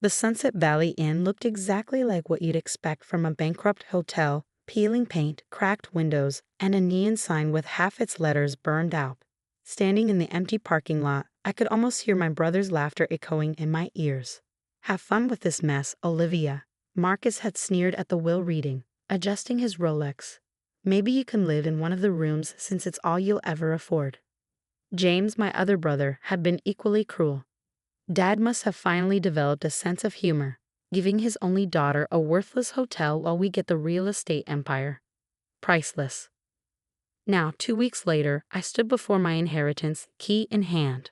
The Sunset Valley Inn looked exactly like what you'd expect from a bankrupt hotel: peeling paint, cracked windows, and a neon sign with half its letters burned out. Standing in the empty parking lot, I could almost hear my brother's laughter echoing in my ears. "Have fun with this mess, Olivia," Marcus had sneered at the will reading, adjusting his Rolex. "Maybe you can live in one of the rooms since it's all you'll ever afford." James, my other brother, had been equally cruel. Dad must have finally developed a sense of humor, giving his only daughter a worthless hotel while we get the real estate empire. Priceless. Now, 2 weeks later, I stood before my inheritance, key in hand.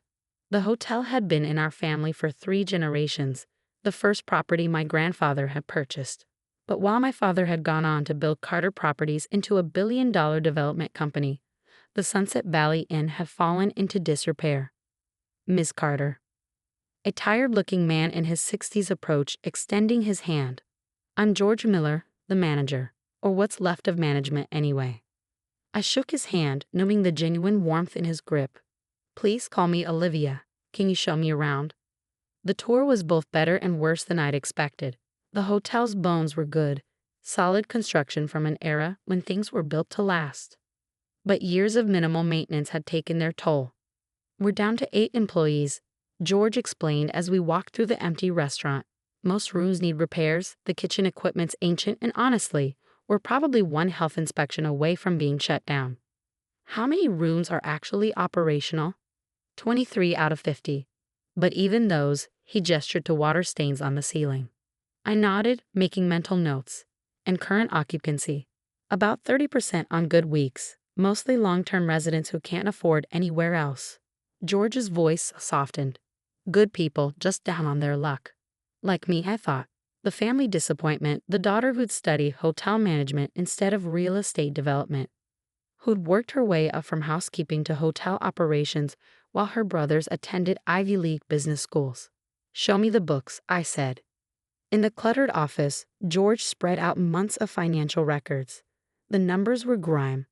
The hotel had been in our family for 3 generations, the first property my grandfather had purchased. But while my father had gone on to build Carter Properties into a billion-dollar development company, the Sunset Valley Inn had fallen into disrepair. Ms. Carter. A tired-looking man in his 60s approached, extending his hand. "I'm George Miller, the manager, or what's left of management anyway." I shook his hand, knowing the genuine warmth in his grip. "Please call me Olivia. Can you show me around?" The tour was both better and worse than I'd expected. The hotel's bones were good, solid construction from an era when things were built to last. But years of minimal maintenance had taken their toll. "We're down to 8 employees," George explained as we walked through the empty restaurant. "Most rooms need repairs, the kitchen equipment's ancient, and honestly, we're probably one health inspection away from being shut down." "How many rooms are actually operational?" 23 out of 50. But even those, he gestured to water stains on the ceiling. I nodded, making mental notes. "And current occupancy?" "About 30% on good weeks, mostly long-term residents who can't afford anywhere else." George's voice softened. "Good people, just down on their luck." Like me, I thought. The family disappointment, the daughter who'd studied hotel management instead of real estate development, who'd worked her way up from housekeeping to hotel operations while her brothers attended Ivy League business schools. "Show me the books," I said. In the cluttered office, George spread out months of financial records. The numbers were grime: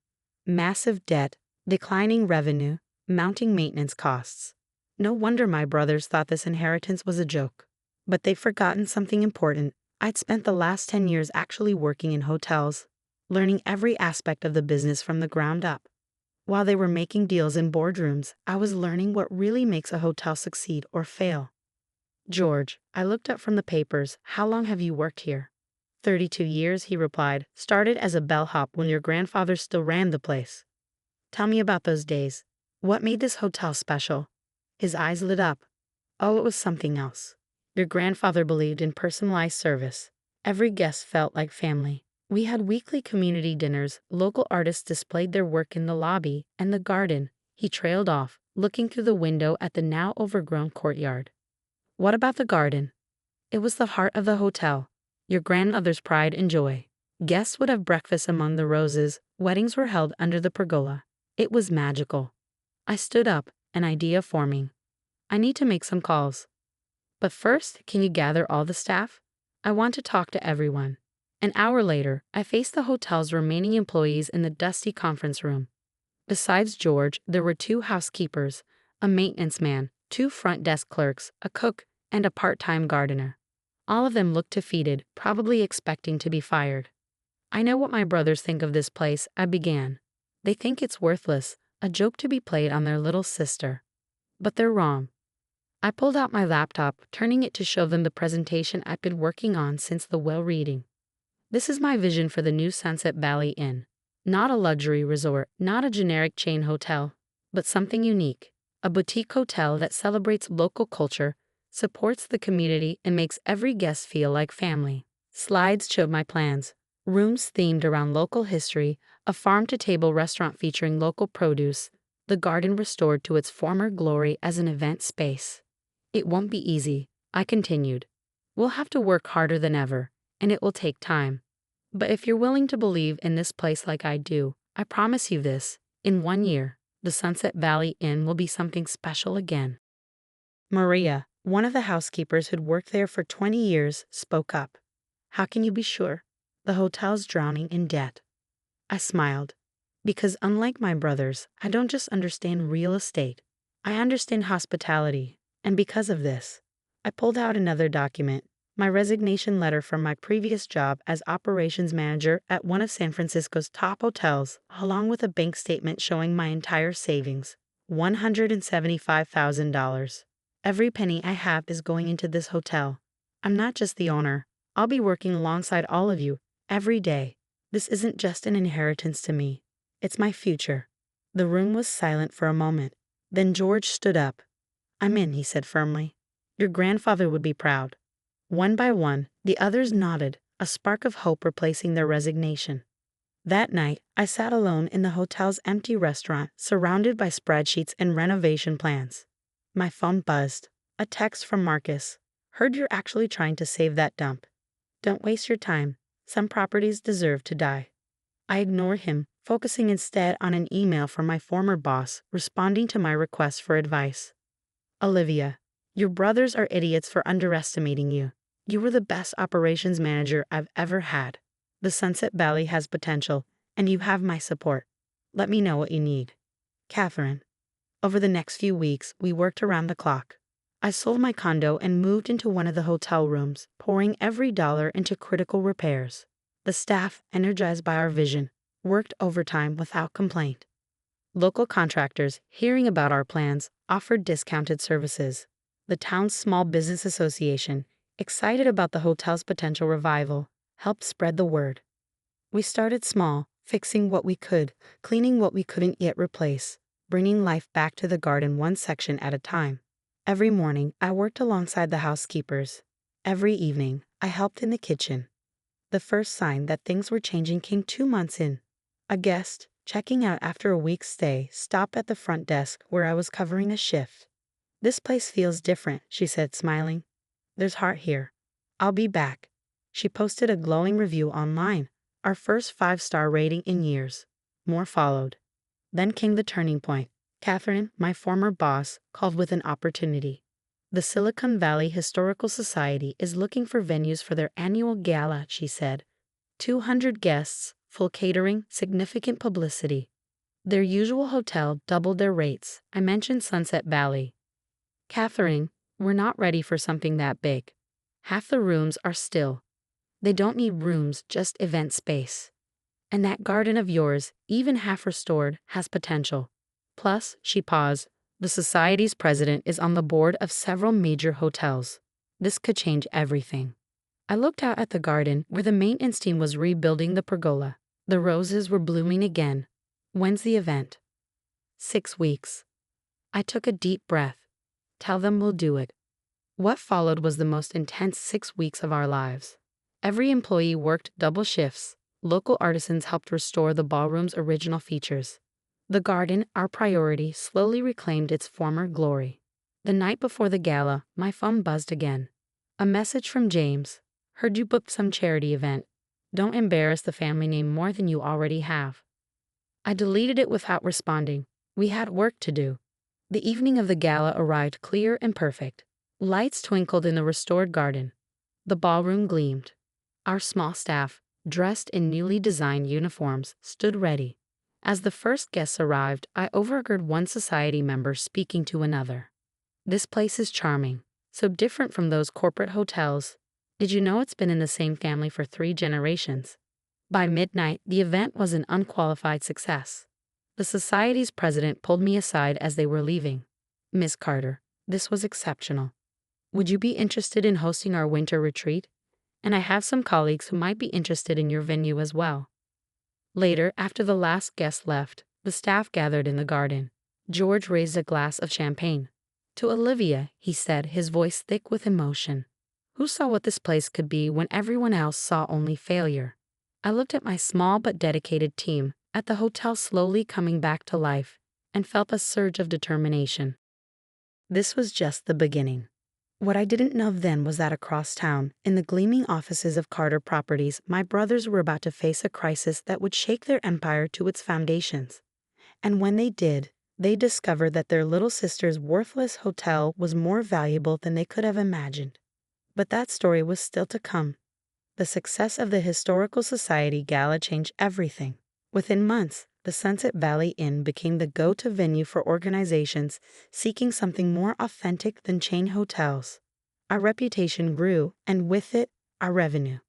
massive debt, declining revenue, mounting maintenance costs. No wonder my brothers thought this inheritance was a joke. But they'd forgotten something important. I'd spent the last 10 years actually working in hotels, learning every aspect of the business from the ground up. While they were making deals in boardrooms, I was learning what really makes a hotel succeed or fail. "George," I looked up from the papers, "how long have you worked here?" 32 years, he replied. "Started as a bellhop when your grandfather still ran the place." "Tell me about those days. What made this hotel special?" His eyes lit up. "Oh, it was something else. Your grandfather believed in personalized service. Every guest felt like family. We had weekly community dinners, local artists displayed their work in the lobby and the garden." He trailed off, looking through the window at the now overgrown courtyard. "What about the garden?" "It was the heart of the hotel. Your grandmother's pride and joy. Guests would have breakfast among the roses, weddings were held under the pergola. It was magical." I stood up, an idea forming. "I need to make some calls." "But first, can you gather all the staff? I want to talk to everyone." An hour later, I faced the hotel's remaining employees in the dusty conference room. Besides George, there were 2 housekeepers, a maintenance man, 2 front desk clerks, a cook, and a part-time gardener. All of them looked defeated, probably expecting to be fired. "I know what my brothers think of this place," I began. "They think it's worthless, a joke to be played on their little sister. But they're wrong." I pulled out my laptop, turning it to show them the presentation I'd been working on since the well reading. "This is my vision for the new Sunset Valley Inn. Not a luxury resort, not a generic chain hotel, but something unique. A boutique hotel that celebrates local culture, supports the community, and makes every guest feel like family." Slides showed my plans. Rooms themed around local history, a farm-to-table restaurant featuring local produce, the garden restored to its former glory as an event space. "It won't be easy," I continued. "We'll have to work harder than ever, and it will take time. But if you're willing to believe in this place like I do, I promise you this: in 1 year, the Sunset Valley Inn will be something special again." Maria, one of the housekeepers who'd worked there for 20 years, spoke up. "How can you be sure? The hotel's drowning in debt." I smiled. "Because unlike my brothers, I don't just understand real estate. I understand hospitality. And because of this, I pulled out another document, my resignation letter from my previous job as operations manager at one of San Francisco's top hotels, along with a bank statement showing my entire savings, $175,000. Every penny I have is going into this hotel. I'm not just the owner. I'll be working alongside all of you, every day. This isn't just an inheritance to me. It's my future. The room was silent for a moment. Then George stood up. I'm in, he said firmly. Your grandfather would be proud. One by one, the others nodded, a spark of hope replacing their resignation. That night, I sat alone in the hotel's empty restaurant, surrounded by spreadsheets and renovation plans. My phone buzzed. A text from Marcus. Heard you're actually trying to save that dump. Don't waste your time. Some properties deserve to die. I ignored him, focusing instead on an email from my former boss, responding to my request for advice. Olivia, your brothers are idiots for underestimating you. You were the best operations manager I've ever had. The Sunset Valley has potential, and you have my support. Let me know what you need. Catherine. Over the next few weeks, we worked around the clock. I sold my condo and moved into one of the hotel rooms, pouring every dollar into critical repairs. The staff, energized by our vision, worked overtime without complaint. Local contractors, hearing about our plans, offered discounted services. The town's small business association, excited about the hotel's potential revival, helped spread the word. We started small, fixing what we could, cleaning what we couldn't yet replace, bringing life back to the garden one section at a time. Every morning, I worked alongside the housekeepers. Every evening, I helped in the kitchen. The first sign that things were changing came 2 months in. A guest, checking out after a week's stay, stopped at the front desk where I was covering a shift. This place feels different, she said, smiling. There's heart here. I'll be back. She posted a glowing review online, our first 5-star rating in years. More followed. Then came the turning point. Catherine, my former boss, called with an opportunity. The Silicon Valley Historical Society is looking for venues for their annual gala, she said. 200 guests, full catering, significant publicity. Their usual hotel doubled their rates. I mentioned Sunset Valley. Catherine, we're not ready for something that big. Half the rooms are still. They don't need rooms, just event space. And that garden of yours, even half restored, has potential. Plus, she paused, the society's president is on the board of several major hotels. This could change everything. I looked out at the garden where the maintenance team was rebuilding the pergola. The roses were blooming again. When's the event? 6 weeks. I took a deep breath. Tell them we'll do it. What followed was the most intense 6 weeks of our lives. Every employee worked double shifts. Local artisans helped restore the ballroom's original features. The garden, our priority, slowly reclaimed its former glory. The night before the gala, my phone buzzed again. A message from James. Heard you booked some charity event. Don't embarrass the family name more than you already have. I deleted it without responding. We had work to do. The evening of the gala arrived clear and perfect. Lights twinkled in the restored garden. The ballroom gleamed. Our small staff, dressed in newly designed uniforms, stood ready. As the first guests arrived, I overheard one society member speaking to another. This place is charming, so different from those corporate hotels. Did you know it's been in the same family for 3 generations? By midnight, the event was an unqualified success. The society's president pulled me aside as they were leaving. Miss Carter, this was exceptional. Would you be interested in hosting our winter retreat? And I have some colleagues who might be interested in your venue as well. Later, after the last guest left, the staff gathered in the garden. George raised a glass of champagne. To Olivia, he said, his voice thick with emotion. Who saw what this place could be when everyone else saw only failure? I looked at my small but dedicated team, at the hotel slowly coming back to life, and felt a surge of determination. This was just the beginning. What I didn't know then was that across town, in the gleaming offices of Carter Properties, my brothers were about to face a crisis that would shake their empire to its foundations. And when they did, they discovered that their little sister's worthless hotel was more valuable than they could have imagined. But that story was still to come. The success of the Historical Society Gala changed everything. Within months, the Sunset Valley Inn became the go-to venue for organizations seeking something more authentic than chain hotels. Our reputation grew, and with it, our revenue.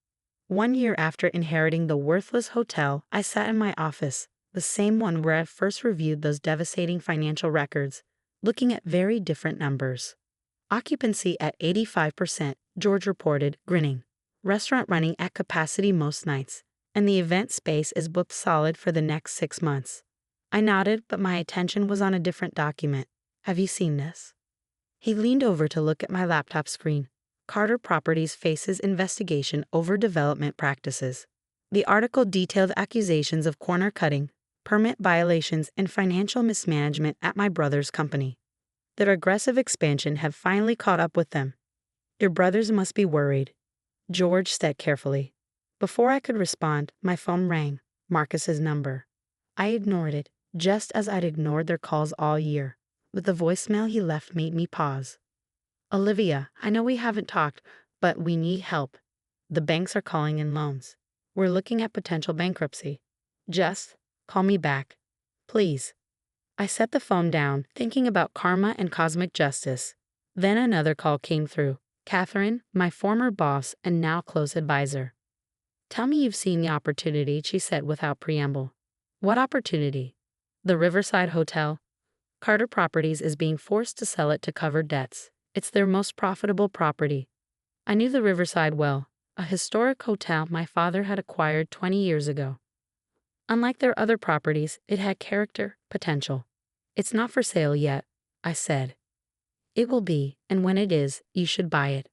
1 year after inheriting the worthless hotel, I sat in my office, the same one where I first reviewed those devastating financial records, looking at very different numbers. Occupancy at 85%, George reported, grinning. Restaurant running at capacity most nights, and the event space is booked solid for the next 6 months. I nodded, but my attention was on a different document. Have you seen this? He leaned over to look at my laptop screen. Carter Properties faces investigation over development practices. The article detailed accusations of corner cutting, permit violations, and financial mismanagement at my brother's company. Their aggressive expansion had finally caught up with them. Your brothers must be worried, George said carefully. Before I could respond, my phone rang, Marcus's number. I ignored it, just as I'd ignored their calls all year, but the voicemail he left made me pause. Olivia, I know we haven't talked, but we need help. The banks are calling in loans. We're looking at potential bankruptcy. Just call me back, please. I set the phone down, thinking about karma and cosmic justice. Then another call came through. Catherine, my former boss and now close advisor. Tell me you've seen the opportunity, she said without preamble. What opportunity? The Riverside Hotel. Carter Properties is being forced to sell it to cover debts. It's their most profitable property. I knew the Riverside well, a historic hotel my father had acquired 20 years ago. Unlike their other properties, it had character, potential. It's not for sale yet, I said. It will be, and when it is, you should buy it.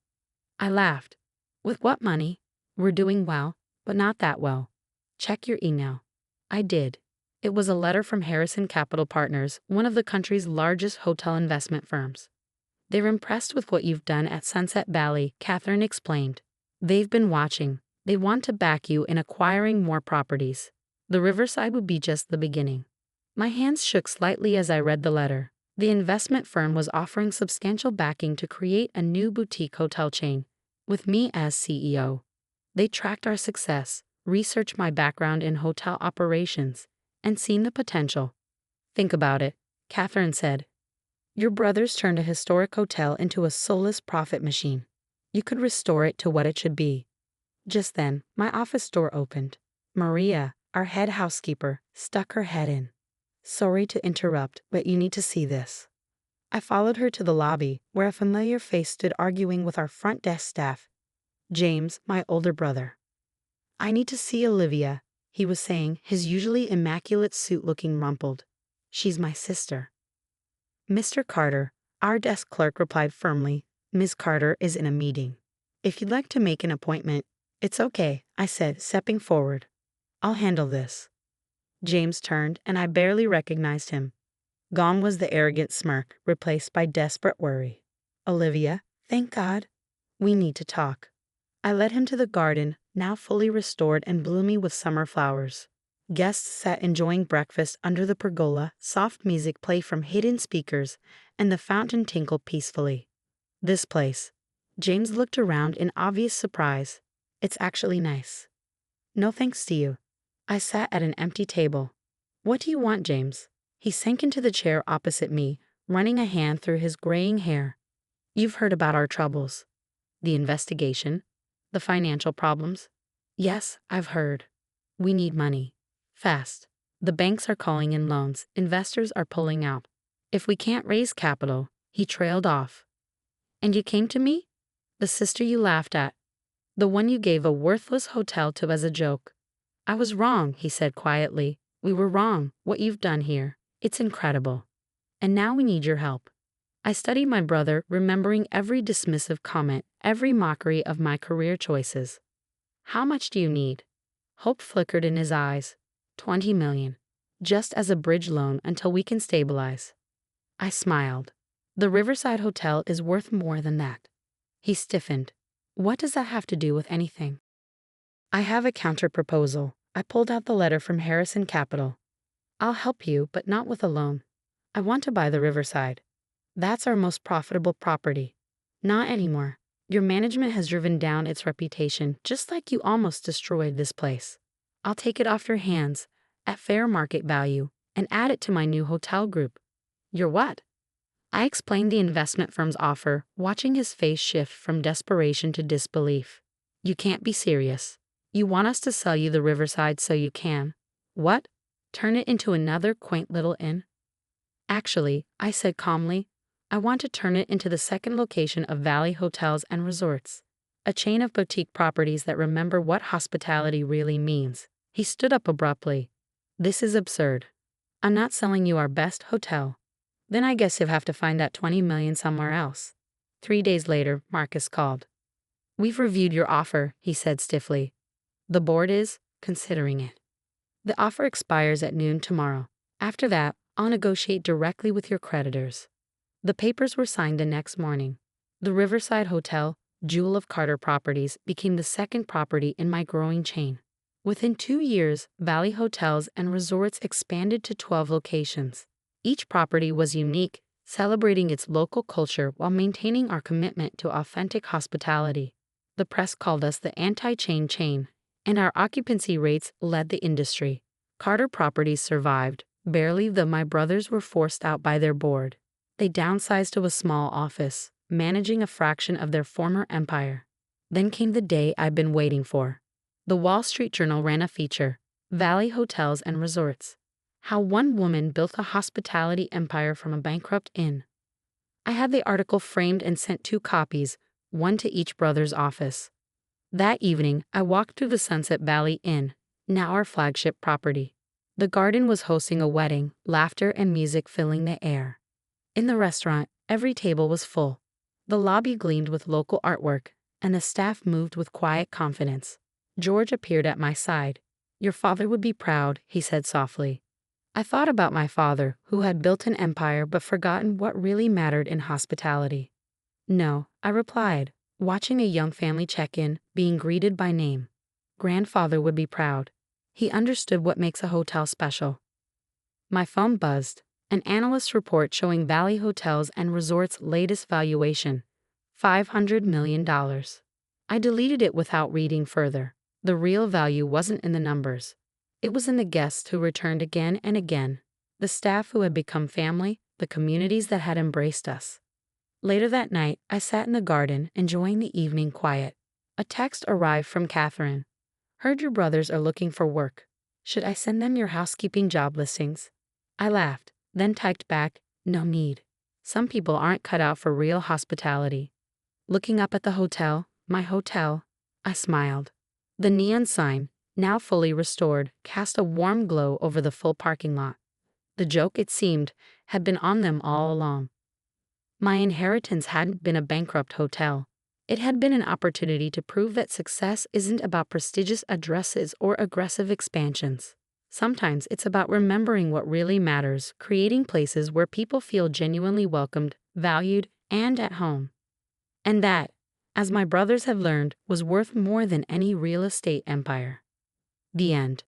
I laughed. With what money? We're doing well, but not that well. Check your email. I did. It was a letter from Harrison Capital Partners, one of the country's largest hotel investment firms. They're impressed with what you've done at Sunset Valley, Catherine explained. They've been watching. They want to back you in acquiring more properties. The Riverside would be just the beginning. My hands shook slightly as I read the letter. The investment firm was offering substantial backing to create a new boutique hotel chain, with me as CEO. They tracked our success, researched my background in hotel operations, and seen the potential. Think about it, Catherine said. Your brothers turned a historic hotel into a soulless profit machine. You could restore it to what it should be. Just then, my office door opened. Maria, our head housekeeper, stuck her head in. Sorry to interrupt, but you need to see this. I followed her to the lobby, where a familiar face stood arguing with our front desk staff. James, my older brother. I need to see Olivia, he was saying, his usually immaculate suit looking rumpled. She's my sister. Mr. Carter, our desk clerk replied firmly, Ms. Carter is in a meeting. If you'd like to make an appointment, it's okay, I said, stepping forward. I'll handle this. James turned, and I barely recognized him. Gone was the arrogant smirk, replaced by desperate worry. Olivia, thank God. We need to talk. I led him to the garden, now fully restored and bloomy with summer flowers. Guests sat enjoying breakfast under the pergola, soft music played from hidden speakers, and the fountain tinkled peacefully. This place. James looked around in obvious surprise. It's actually nice. No thanks to you. I sat at an empty table. What do you want, James? He sank into the chair opposite me, running a hand through his graying hair. You've heard about our troubles. The investigation? The financial problems? Yes, I've heard. We need money. Fast. The banks are calling in loans. Investors are pulling out. If we can't raise capital, he trailed off. And you came to me? The sister you laughed at. The one you gave a worthless hotel to as a joke. I was wrong, he said quietly. We were wrong. What you've done here. It's incredible. And now we need your help. I studied my brother, remembering every dismissive comment, every mockery of my career choices. How much do you need? Hope flickered in his eyes. 20 million. Just as a bridge loan until we can stabilize. I smiled. The Riverside Hotel is worth more than that. He stiffened. What does that have to do with anything? I have a counter-proposal. I pulled out the letter from Harrison Capital. I'll help you, but not with a loan. I want to buy the Riverside. That's our most profitable property. Not anymore. Your management has driven down its reputation, just like you almost destroyed this place. I'll take it off your hands, at fair market value, and add it to my new hotel group. Your what? I explained the investment firm's offer, watching his face shift from desperation to disbelief. You can't be serious. You want us to sell you the Riverside so you can. What? Turn it into another quaint little inn? Actually, I said calmly, I want to turn it into the second location of Valley Hotels and Resorts, a chain of boutique properties that remember what hospitality really means. He stood up abruptly. This is absurd. I'm not selling you our best hotel. Then I guess you'll have to find that 20 million somewhere else. 3 days later, Marcus called. We've reviewed your offer, he said stiffly. The board is considering it. The offer expires at noon tomorrow. After that, I'll negotiate directly with your creditors. The papers were signed the next morning. The Riverside Hotel, jewel of Carter Properties, became the second property in my growing chain. Within 2 years, Valley Hotels and Resorts expanded to 12 locations. Each property was unique, celebrating its local culture while maintaining our commitment to authentic hospitality. The press called us the anti-chain chain, and our occupancy rates led the industry. Carter Properties survived, barely, though my brothers were forced out by their board. They downsized to a small office, managing a fraction of their former empire. Then came the day I'd been waiting for. The Wall Street Journal ran a feature, Valley Hotels and Resorts. How one woman built a hospitality empire from a bankrupt inn. I had the article framed and sent 2 copies, one to each brother's office. That evening, I walked through the Sunset Valley Inn, now our flagship property. The garden was hosting a wedding, laughter and music filling the air. In the restaurant, every table was full. The lobby gleamed with local artwork, and the staff moved with quiet confidence. George appeared at my side. Your father would be proud, he said softly. I thought about my father, who had built an empire but forgotten what really mattered in hospitality. No, I replied, watching a young family check in, being greeted by name. Grandfather would be proud. He understood what makes a hotel special. My phone buzzed. An analyst report showing Valley Hotels and Resorts' latest valuation, $500 million. I deleted it without reading further. The real value wasn't in the numbers. It was in the guests who returned again and again, the staff who had become family, the communities that had embraced us. Later that night, I sat in the garden, enjoying the evening quiet. A text arrived from Catherine. Heard your brothers are looking for work. Should I send them your housekeeping job listings? I laughed, then typed back, no need. Some people aren't cut out for real hospitality. Looking up at the hotel, my hotel, I smiled. The neon sign, now fully restored, cast a warm glow over the full parking lot. The joke, it seemed, had been on them all along. My inheritance hadn't been a bankrupt hotel. It had been an opportunity to prove that success isn't about prestigious addresses or aggressive expansions. Sometimes it's about remembering what really matters, creating places where people feel genuinely welcomed, valued, and at home. And that, as my brothers have learned, was worth more than any real estate empire. The end.